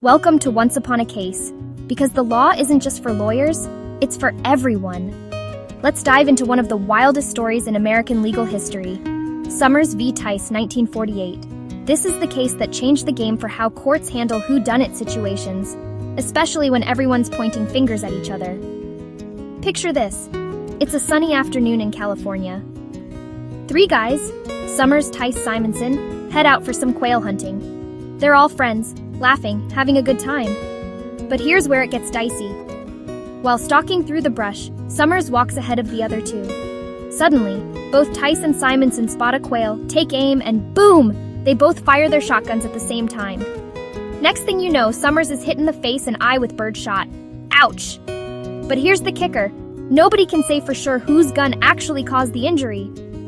Welcome to Once Upon a Case, because the law isn't just for lawyers, it's for everyone. Let's dive into one of the wildest stories in American legal history, Summers v. Tice, 1948. This is the case that changed the game for how courts handle whodunit situations, especially when everyone's pointing fingers at each other. Picture this. It's a sunny afternoon in California. Three guys, Summers, Tice, Simonson, head out for some quail hunting. They're all friends, laughing, having a good time. But here's where it gets dicey. While stalking through the brush, Summers walks ahead of the other two. Suddenly, both Tice and Simonson spot a quail, take aim, and boom! They both fire their shotguns at the same time. Next thing you know, Summers is hit in the face and eye with Birdshot. Ouch! But here's the kicker. Nobody can say for sure whose gun actually caused the injury.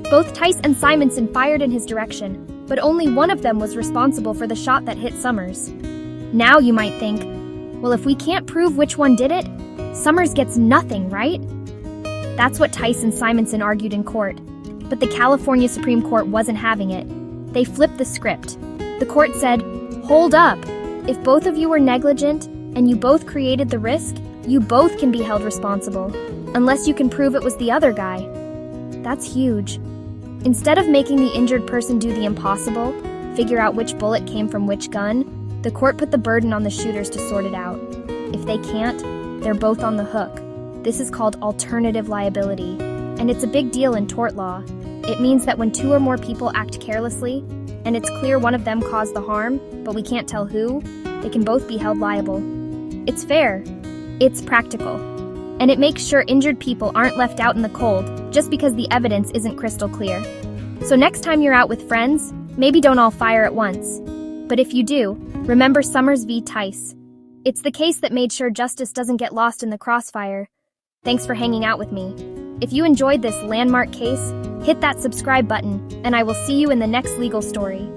Both Tice and Simonson fired in his direction, but only one of them was responsible for the shot that hit Summers. Now you might think, well, if we can't prove which one did it, Summers gets nothing, right? That's what Tice and Simonson argued in court. But the California Supreme Court wasn't having it. They flipped the script. The court said, hold up. If both of you were negligent and you both created the risk, you both can be held responsible, unless you can prove it was the other guy. That's huge. Instead of making the injured person do the impossible, figure out which bullet came from which gun, the court put the burden on the shooters to sort it out. If they can't, they're both on the hook. This is called alternative liability, and it's a big deal in tort law. It means that when two or more people act carelessly, and it's clear one of them caused the harm, but we can't tell who, they can both be held liable. It's fair. It's practical. And it makes sure injured people aren't left out in the cold just because the evidence isn't crystal clear. So next time you're out with friends, maybe don't all fire at once. But if you do, remember Summers v. Tice. It's the case that made sure justice doesn't get lost in the crossfire. Thanks for hanging out with me. If you enjoyed this landmark case, hit that subscribe button, and I will see you in the next legal story.